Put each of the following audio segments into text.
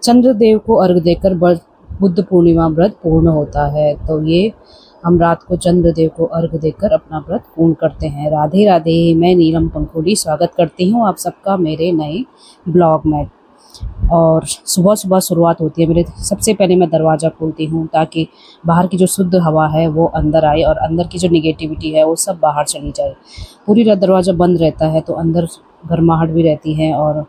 चंद्रदेव को अर्घ देकर बुद्ध पूर्णिमा व्रत पूर्ण होता है। तो ये हम रात को चंद्रदेव को अर्घ देकर अपना व्रत पूर्ण करते हैं। राधे राधे, मैं नीलम पंखुड़ी स्वागत करती हूँ आप सबका मेरे नए ब्लॉग में। और सुबह सुबह शुरुआत होती है मेरे। सबसे पहले मैं दरवाज़ा खोलती हूँ ताकि बाहर की जो शुद्ध हवा है वो अंदर आए और अंदर की जो निगेटिविटी है वो सब बाहर चली जाए। पूरी रात दरवाज़ा बंद रहता है तो अंदर गर्माहट भी रहती है और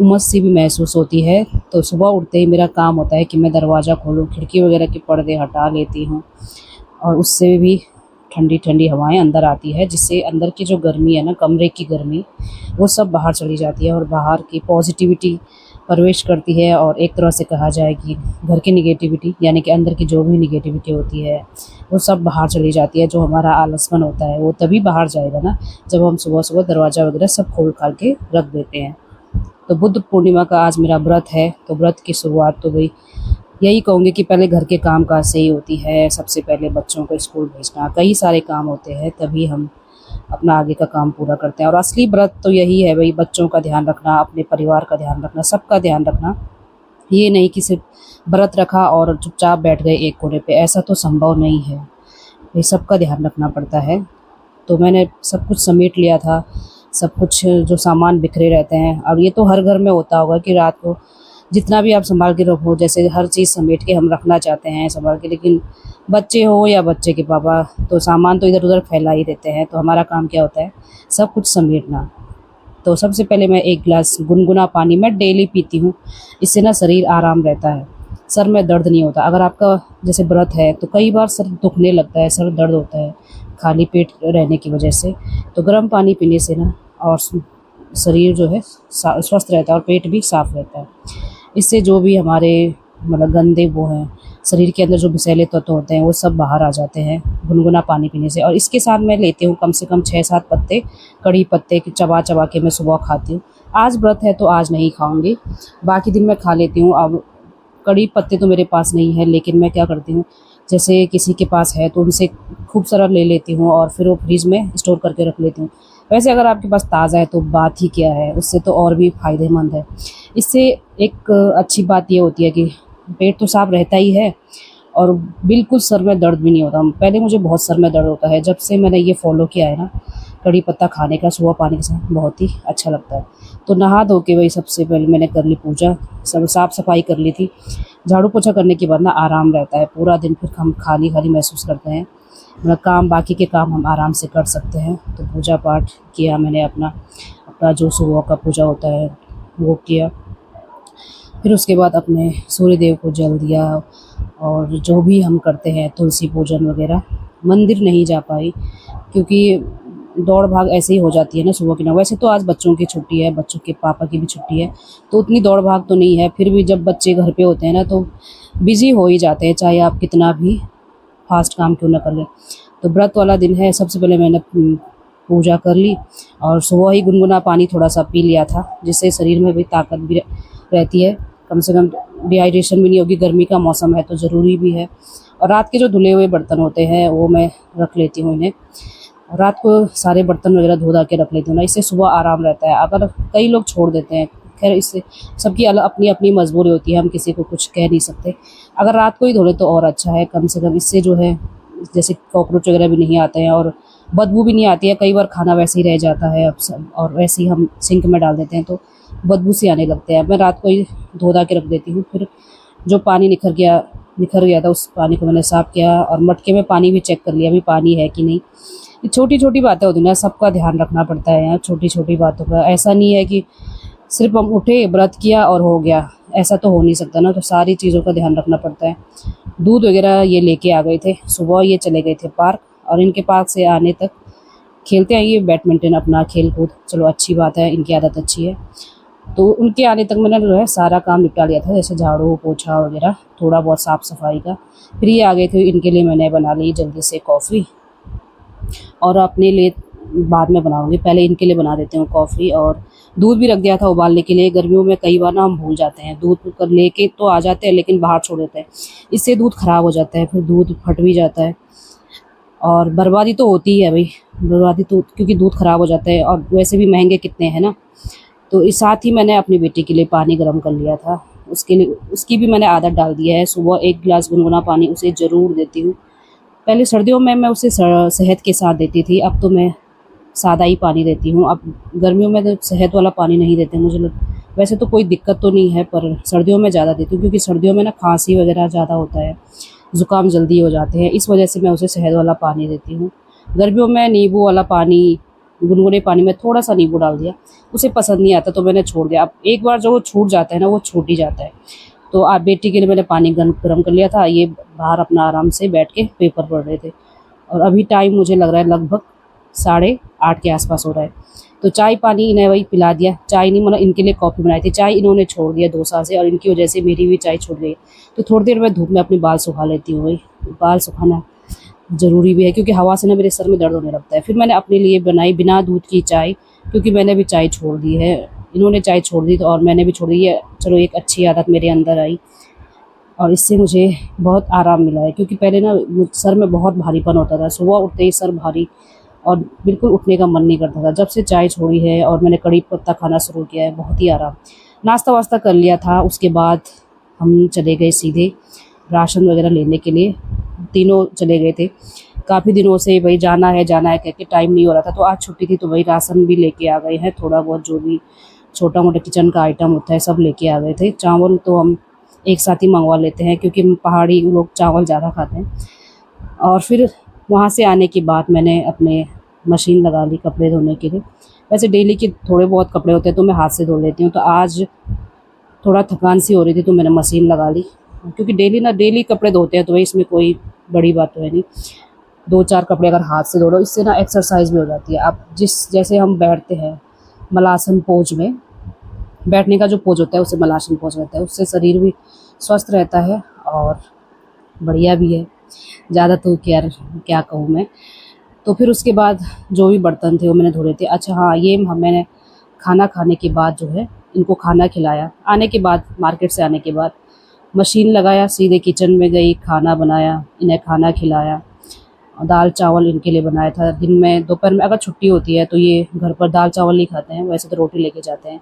उमस सी भी महसूस होती है। तो सुबह उठते ही मेरा काम होता है कि मैं दरवाज़ा खोलूँ, खिड़की वगैरह के पर्दे हटा लेती हूँ और उससे भी ठंडी ठंडी हवाएं अंदर आती है, जिससे अंदर की जो गर्मी है ना, कमरे की गर्मी, वो सब बाहर चली जाती है और बाहर की पॉजिटिविटी प्रवेश करती है। और एक तरह से कहा जाए कि घर की निगेटिविटी यानी कि अंदर की जो भी निगेटिविटी होती है वो सब बाहर चली जाती है। जो हमारा आलसपन होता है वो तभी बाहर जाएगा ना जब हम सुबह सुबह दरवाज़ा वगैरह सब खोल खाल के रख देते हैं। तो बुद्ध पूर्णिमा का आज मेरा व्रत है। तो व्रत की शुरुआत तो भाई यही कहूँगी कि पहले घर के काम काज से ही होती है। सबसे पहले बच्चों को स्कूल भेजना, कई सारे काम होते हैं, तभी हम अपना आगे का काम पूरा करते हैं। और असली व्रत तो यही है भाई, बच्चों का ध्यान रखना, अपने परिवार का ध्यान रखना, सबका ध्यान रखना। ये नहीं कि सिर्फ व्रत रखा और चुपचाप बैठ गए एक कोने पे, ऐसा तो संभव नहीं है भाई, सबका ध्यान रखना पड़ता है। तो मैंने सब कुछ समेट लिया था, सब कुछ जो सामान बिखरे रहते हैं। और ये तो हर घर में होता होगा कि रात को जितना भी आप संभाल के रखो, जैसे हर चीज़ समेट के हम रखना चाहते हैं संभाल के, लेकिन बच्चे हो या बच्चे के पापा तो सामान तो इधर उधर फैला ही देते हैं। तो हमारा काम क्या होता है, सब कुछ समेटना। तो सबसे पहले मैं एक गिलास गुनगुना पानी मैं डेली पीती हूँ। इससे ना शरीर आराम रहता है, सर में दर्द नहीं होता। अगर आपका जैसे व्रत है तो कई बार सर दुखने लगता है, सर दर्द होता है खाली पेट रहने की वजह से। तो गर्म पानी पीने से ना और शरीर जो है स्वस्थ रहता है और पेट भी साफ़ रहता है। इससे जो भी हमारे मतलब गंदे वो हैं, शरीर के अंदर जो विषैले तत्व होते हैं वो सब बाहर आ जाते हैं गुनगुना पानी पीने से। और इसके साथ मैं लेती हूँ कम से कम 6-7 पत्ते कड़ी पत्ते के चबा चबा के मैं सुबह खाती हूँ। आज व्रत है तो आज नहीं खाऊंगी, बाकी दिन मैं खा लेती हूँ। अब कड़ी पत्ते तो मेरे पास नहीं है, लेकिन मैं क्या करती हूँ, जैसे किसी के पास है तो उनसे खूब सारा ले लेती हूँ और फिर वो फ्रिज में स्टोर करके रख लेती हूँ। वैसे अगर आपके पास ताज़ा है तो बात ही क्या है, उससे तो और भी फ़ायदेमंद है। इससे एक अच्छी बात ये होती है कि पेट तो साफ रहता ही है और बिल्कुल सर में दर्द भी नहीं होता। पहले मुझे बहुत सर में दर्द होता है, जब से मैंने ये फॉलो किया है ना कड़ी पत्ता खाने का सुबह पानी के साथ, बहुत ही अच्छा लगता है। तो नहा धो के वही सबसे पहले मैंने कर ली पूजा, सब साफ़ सफाई कर ली थी। झाड़ू पोछा करने के बाद ना आराम रहता है पूरा दिन, फिर हम खाली खाली महसूस करते हैं, मतलब काम बाकी के काम हम आराम से कर सकते हैं। तो पूजा पाठ किया मैंने, अपना जो सुबह का पूजा होता है वो किया। फिर उसके बाद अपने सूर्य देव को जल दिया और जो भी हम करते हैं तुलसी पूजन वगैरह। मंदिर नहीं जा पाई क्योंकि दौड़ भाग ऐसे ही हो जाती है ना सुबह की ना। वैसे तो आज बच्चों की छुट्टी है, बच्चों के पापा की भी छुट्टी है, तो उतनी दौड़ भाग तो नहीं है। फिर भी जब बच्चे घर पे होते हैं ना तो बिज़ी हो ही जाते हैं, चाहे आप कितना भी फास्ट काम क्यों ना कर लें। तो व्रत वाला दिन है, सबसे पहले मैंने पूजा कर ली और सुबह ही गुनगुना पानी थोड़ा सा पी लिया था, जिससे शरीर में भी ताकत भी रहती है, कम से कम डिहाइड्रेशन भी नहीं होगी। गर्मी का मौसम है तो ज़रूरी भी है। और रात के जो धुले हुए बर्तन होते हैं वो मैं रख लेती हूँ, इन्हें रात को सारे बर्तन वगैरह धो धा के रख लेती हूँ ना, इससे सुबह आराम रहता है। अगर कई लोग छोड़ देते हैं, खैर इससे सबकी अपनी अपनी मजबूरी होती है, हम किसी को कुछ कह नहीं सकते। अगर रात को ही धो ले तो और अच्छा है, कम से कम इससे जो है जैसे कॉकरोच वगैरह भी नहीं आते हैं और बदबू भी नहीं आती है। कई बार खाना वैसे ही रह जाता है और वैसे ही हम सिंक में डाल देते हैं तो बदबू से आने लगते हैं। मैं रात को ही धो धा के रख देती हूँ। फिर जो पानी निखर गया था उस पानी को मैंने साफ़ किया और मटके में पानी भी चेक कर लिया अभी पानी है कि नहीं। ये छोटी छोटी बातें होती हैं ना, सबका ध्यान रखना पड़ता है यार, छोटी छोटी बातों का। ऐसा नहीं है कि सिर्फ हम उठे व्रत किया और हो गया, ऐसा तो हो नहीं सकता ना। तो सारी चीज़ों का ध्यान रखना पड़ता है। दूध वगैरह ये लेके आ गए थे सुबह, ये चले गए थे पार्क और इनके पार्क से आने तक खेलते हैं ये बैडमिंटन अपना खेल कूद। चलो अच्छी बात है, इनकी आदत अच्छी है। तो उनके आने तक मैंने जो है सारा काम निपटा लिया था, जैसे झाड़ू पोछा वगैरह, थोड़ा बहुत साफ़ सफाई का। फिर ये आ गए थे, इनके लिए मैंने बना ली जल्दी से कॉफ़ी और अपने लिए बाद में बनाऊंगी, पहले इनके लिए बना देती हूँ कॉफ़ी। और दूध भी रख दिया था उबालने के लिए। गर्मियों में कई बार ना हम भूल जाते हैं, दूध कर लेके तो आ जाते हैं लेकिन बाहर छोड़ देते हैं, इससे दूध ख़राब हो जाता है, फिर दूध फट भी जाता है और बर्बादी तो होती ही है भाई, बर्बादी तो, क्योंकि दूध ख़राब हो जाता है और वैसे भी महंगे कितने हैं ना। तो इस साथ ही मैंने अपनी बेटी के लिए पानी गर्म कर लिया था उसके लिए उसकी भी मैंने आदत डाल दिया है। सुबह 1 गिलास गुनगुना पानी उसे ज़रूर देती हूँ। पहले सर्दियों में मैं उसे शहद के साथ देती थी, अब तो मैं सादा ही पानी देती हूँ। अब गर्मियों में तो शहद वाला पानी नहीं देते मुझे वैसे तो कोई दिक्कत तो नहीं है, पर सर्दियों में ज़्यादा देती हूँ क्योंकि सर्दियों में ना खांसी वगैरह ज़्यादा होता है, ज़ुकाम जल्दी हो जाते हैं, इस वजह से मैं उसे शहद वाला पानी देती हूँ। गर्मियों में नींबू वाला पानी, गुनगुने पानी में थोड़ा सा नींबू डाल दिया, उसे पसंद नहीं आता तो मैंने छोड़ दिया। अब एक बार जो वो छूट जाता है ना, वो छूट ही जाता है। तो आप बेटी के लिए मैंने पानी गर्म कर लिया था, ये बाहर अपना आराम से बैठ के पेपर पढ़ रहे थे। और अभी टाइम मुझे लग रहा है लगभग 8:30 के आसपास हो रहा है। तो चाय पानी इन्हें वही पिला दिया, चाय नहीं मतलब इनके लिए कॉफ़ी बनाई थी। चाय इन्होंने छोड़ दिया 2 साल से और इनकी वजह से मेरी भी चाय छूट गई। तो थोड़ी देर मैं धूप में अपने बाल सुखा लेती हूँ। भाई बाल सुखाना ज़रूरी भी है क्योंकि हवा से ना मेरे सर में दर्द होने लगता है। फिर मैंने अपने लिए बनाई बिना दूध की चाय, क्योंकि मैंने भी चाय छोड़ दी है। इन्होंने चाय छोड़ दी तो और मैंने भी छोड़ दी है। चलो एक अच्छी आदत मेरे अंदर आई और इससे मुझे बहुत आराम मिला है, क्योंकि पहले ना सर में बहुत भारीपन होता था, सुबह उठते ही सर भारी और बिल्कुल उठने का मन नहीं करता था। जब से चाय छोड़ी है और मैंने कड़ी पत्ता खाना शुरू किया है, बहुत ही आराम। नाश्ता वास्ता कर लिया था, उसके बाद हम चले गए सीधे राशन वगैरह लेने के लिए। तीनों चले गए थे, काफ़ी दिनों से भाई जाना है कह के टाइम नहीं हो रहा था। तो आज छुट्टी थी तो भाई राशन भी लेके आ गए हैं, थोड़ा बहुत जो भी छोटा मोटा किचन का आइटम होता है सब लेके आ गए थे। चावल तो हम एक साथ ही मंगवा लेते हैं क्योंकि पहाड़ी लोग चावल ज़्यादा खाते हैं। और फिर वहाँ से आने के बाद मैंने अपने मशीन लगा ली कपड़े धोने के लिए। वैसे डेली के थोड़े बहुत कपड़े होते हैं तो मैं हाथ से धो लेती हूँ, तो आज थोड़ा थकान सी हो रही थी तो मैंने मशीन लगा ली, क्योंकि डेली कपड़े धोते हैं तो भाई इसमें कोई बड़ी बात तो है नहीं। 2-4 कपड़े अगर हाथ से धो लो, इससे ना एक्सरसाइज भी हो जाती है। अब जैसे हम बैठते हैं मलासन पोज में, बैठने का जो पोज होता है उसे मलासन पोज रहता है, उससे शरीर भी स्वस्थ रहता है और बढ़िया भी है। ज़्यादा तो क्या कहूँ मैं। तो फिर उसके बाद जो भी बर्तन थे वो मैंने धो थे। अच्छा हाँ, ये मैंने खाना खाने के बाद जो है इनको खाना खिलाया। आने के बाद मार्केट से आने के बाद मशीन लगाया, सीधे किचन में गई, खाना बनाया, इन्हें खाना खिलाया। दाल चावल इनके लिए बनाया था। दिन में दोपहर में अगर छुट्टी होती है तो ये घर पर दाल चावल नहीं खाते हैं, वैसे तो रोटी लेके जाते हैं।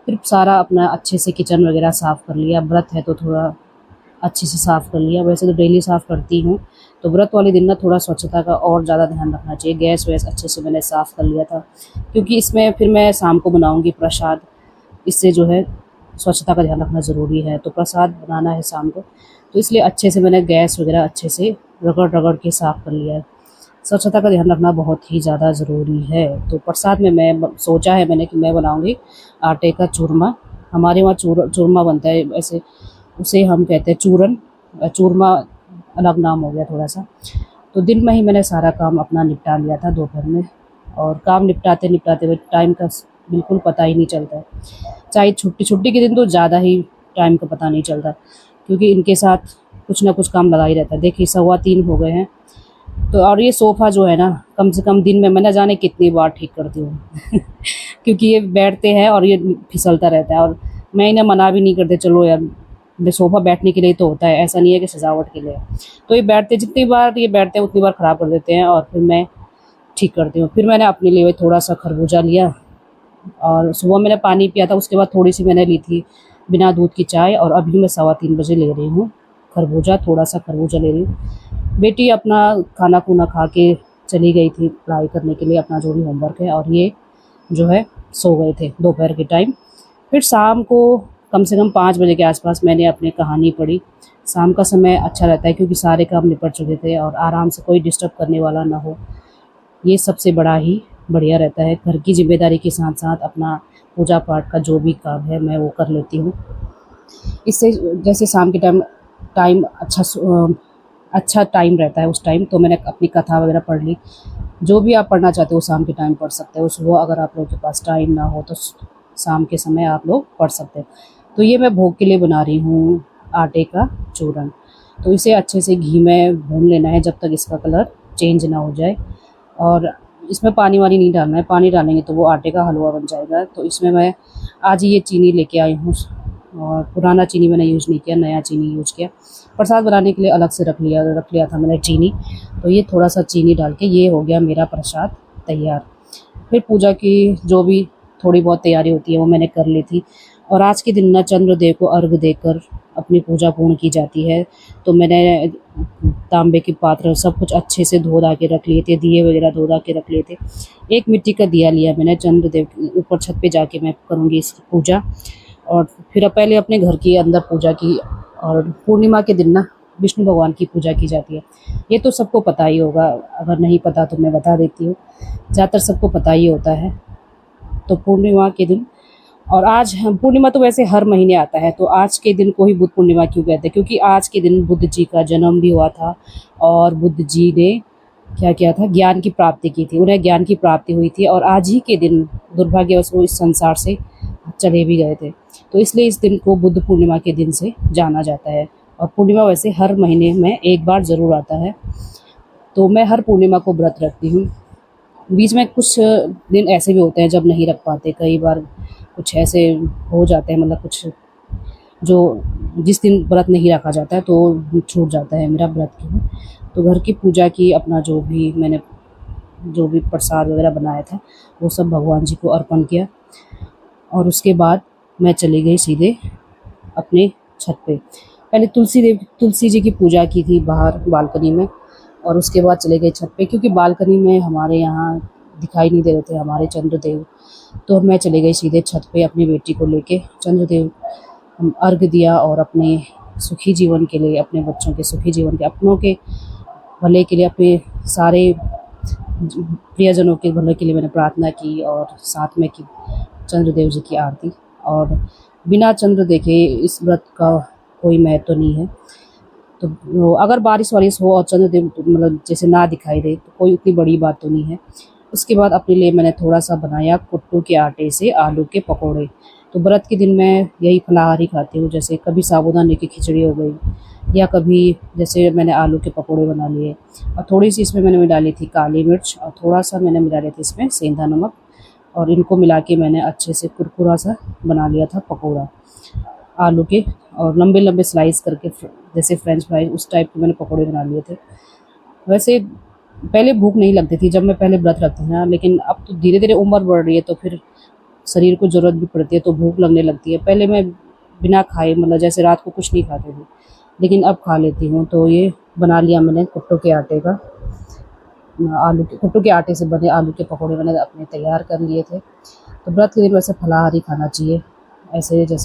फिर सारा अपना अच्छे से किचन वगैरह साफ़ कर लिया, व्रत है तो थोड़ा अच्छे से साफ़ कर लिया। वैसे तो डेली साफ़ करती हूँ, तो व्रत वाले दिन ना थोड़ा स्वच्छता का और ज़्यादा ध्यान रखना चाहिए। गैस वैस अच्छे से मैंने साफ़ कर लिया था, क्योंकि इसमें फिर मैं शाम को बनाऊँगी प्रसाद, इससे जो है स्वच्छता का ध्यान रखना ज़रूरी है। तो प्रसाद बनाना है शाम को, तो इसलिए अच्छे से मैंने गैस वगैरह अच्छे से रगड़ के साफ़ कर लिया है। स्वच्छता का ध्यान रखना बहुत ही ज़्यादा ज़रूरी है। तो प्रसाद में मैं सोचा है मैंने कि मैं बनाऊँगी आटे का चूरमा। हमारे वहाँ चूरमा बनता है, वैसे उसे हम कहते हैं चूरन, चूरमा अलग नाम हो गया थोड़ा सा। तो दिन में ही मैंने सारा काम अपना निपटा लिया था दोपहर में, और काम निपटाते हुए टाइम का बिल्कुल पता ही नहीं चलता है। चाहे छुट्टी के दिन तो ज़्यादा ही टाइम का पता नहीं चलता, क्योंकि इनके साथ कुछ ना कुछ काम लगा ही रहता है। देखिए 2:15 हो गए हैं। तो और ये सोफ़ा जो है ना, कम से कम दिन में मैं न जाने कितनी बार ठीक करती हूँ क्योंकि ये बैठते हैं और ये फिसलता रहता है, और मैं इन्हें मना भी नहीं करती, चलो यार सोफ़ा बैठने के लिए तो होता है, ऐसा नहीं है कि सजावट के लिए। तो ये जितनी बार ये बैठते हैं उतनी बार ख़राब कर देते हैं और फिर मैं ठीक करती हूँ। फिर मैंने अपने लिए थोड़ा सा खरबूजा लिया और सुबह मैंने पानी पिया था, उसके बाद थोड़ी सी मैंने ली थी बिना दूध की चाय, और अभी मैं 3:15 बजे ले रही हूँ थोड़ा सा खरबूजा ले रही हूँ। बेटी अपना खाना खूना खा के चली गई थी पढ़ाई करने के लिए, अपना जो भी होमवर्क है, और ये जो है सो गए थे दोपहर के टाइम। फिर शाम को कम से कम 5 बजे के आसपास मैंने अपनी कहानी पढ़ी। शाम का समय अच्छा रहता है क्योंकि सारे काम निपट चुके थे और आराम से कोई डिस्टर्ब करने वाला ना हो, ये सबसे बड़ा ही बढ़िया रहता है। घर की जिम्मेदारी के साथ साथ अपना पूजा पाठ का जो भी काम है मैं वो कर लेती हूँ। इससे जैसे शाम के टाइम अच्छा टाइम रहता है, उस टाइम तो मैंने अपनी कथा वगैरह पढ़ ली। जो भी आप पढ़ना चाहते हो शाम के टाइम पढ़ सकते हो। सुबह अगर आप लोगों के पास टाइम ना हो तो शाम के समय आप लोग पढ़ सकते हैं। तो ये मैं भोग के लिए बना रही हूँ आटे का चूरन। तो इसे अच्छे से घी में भून लेना है जब तक इसका कलर चेंज ना हो जाए, और इसमें पानी वानी नहीं डालना है। पानी डालेंगे तो वो आटे का हलवा बन जाएगा। तो इसमें मैं आज ये चीनी लेके आई हूँ, और पुराना चीनी मैंने यूज़ नहीं किया, नया चीनी यूज़ किया। प्रसाद बनाने के लिए अलग से रख लिया था मैंने चीनी। तो ये थोड़ा सा चीनी डाल के ये हो गया मेरा प्रसाद तैयार। फिर पूजा की जो भी थोड़ी बहुत तैयारी होती है वो मैंने कर ली थी, और आज के दिन ना चंद्रदेव को अर्घ देकर अपनी पूजा पूर्ण की जाती है। तो मैंने तांबे के पात्र सब कुछ अच्छे से धो धा के रख लिए थे, दिए वगैरह धो धा के रख लिए थे। एक मिट्टी का दिया लिया मैंने, चंद्रदेव के ऊपर छत पे जाके मैं करूँगी इसकी पूजा। और फिर पहले अपने घर के अंदर पूजा की, और पूर्णिमा के दिन ना विष्णु भगवान की पूजा की जाती है। ये तो सबको पता ही होगा, अगर नहीं पता तो मैं बता देती हूँ, ज़्यादातर सबको पता ही होता है। तो पूर्णिमा के दिन, और आज पूर्णिमा तो वैसे हर महीने आता है, तो आज के दिन को ही बुद्ध पूर्णिमा क्यों कहते हैं? क्योंकि आज के दिन बुद्ध जी का जन्म भी हुआ था, और बुद्ध जी ने क्या किया था, ज्ञान की प्राप्ति की थी, उन्हें ज्ञान की प्राप्ति हुई थी, और आज ही के दिन दुर्भाग्यवश वो इस संसार से चले भी गए थे। तो इसलिए इस दिन को बुद्ध पूर्णिमा के दिन से जाना जाता है। और पूर्णिमा वैसे हर महीने में एक बार ज़रूर आता है, तो मैं हर पूर्णिमा को व्रत रखती हूँ। बीच में कुछ दिन ऐसे भी होते हैं जब नहीं रख पाते, कई बार कुछ ऐसे हो जाते हैं, मतलब कुछ जो जिस दिन व्रत नहीं रखा जाता है तो छूट जाता है मेरा व्रत के लिए। तो घर की पूजा की, अपना जो भी मैंने जो भी प्रसाद वगैरह बनाया था वो सब भगवान जी को अर्पण किया, और उसके बाद मैं चली गई सीधे अपने छत पे। पहले तुलसी जी की पूजा की थी बाहर बालकनी में, और उसके बाद चले गए छत पे, क्योंकि बालकनी में हमारे यहाँ दिखाई नहीं दे रहे थे हमारे चंद्रदेव। तो मैं चले गई सीधे छत पे अपनी बेटी को लेके। चंद्रदेव अर्घ दिया, और अपने सुखी जीवन के लिए, अपने बच्चों के सुखी जीवन के, अपनों के भले के लिए, अपने सारे प्रियजनों के भले के लिए मैंने प्रार्थना की, और साथ में की चंद्रदेव जी की आरती। और बिना चंद्र देखे इस व्रत का कोई महत्व तो नहीं है। तो अगर बारिश वारिश हो और चंद्रदेव मतलब जैसे ना दिखाई दे तो कोई उतनी बड़ी बात तो नहीं है। उसके बाद अपने लिए मैंने थोड़ा सा बनाया कुट्टू के आटे से आलू के पकौड़े। तो व्रत के दिन मैं यही फलाहारी खाती हूँ, जैसे कभी साबूदाने की खिचड़ी हो गई, या कभी जैसे मैंने आलू के पकौड़े बना लिए, और थोड़ी सी इसमें मैंने मिला ली थी काली मिर्च, और थोड़ा सा मैंने मिला लिया था इसमें सेंधा नमक, और इनको मिला के मैंने अच्छे से कुरकुरा सा बना लिया था पकौड़ा आलू के, और लंबे लंबे स्लाइस करके जैसे फ्रेंच फ्राइज उस टाइप के मैंने पकौड़े बना लिए थे। वैसे पहले भूख नहीं लगती थी जब मैं पहले व्रत रखती थी ना, लेकिन अब तो धीरे धीरे उम्र बढ़ रही है तो फिर शरीर को ज़रूरत भी पड़ती है, तो भूख लगने लगती है। पहले मैं बिना खाए, मतलब जैसे रात को कुछ नहीं खाती थी, लेकिन अब खा लेती हूँ। तो ये बना लिया मैंने कुट्टू के आटे का, कुट्टू के आटे से बने आलू के पकौड़े मैंने अपने तैयार कर लिए थे। तो व्रत के दिन वैसे फलाहारी खाना चाहिए, ऐसे जैसे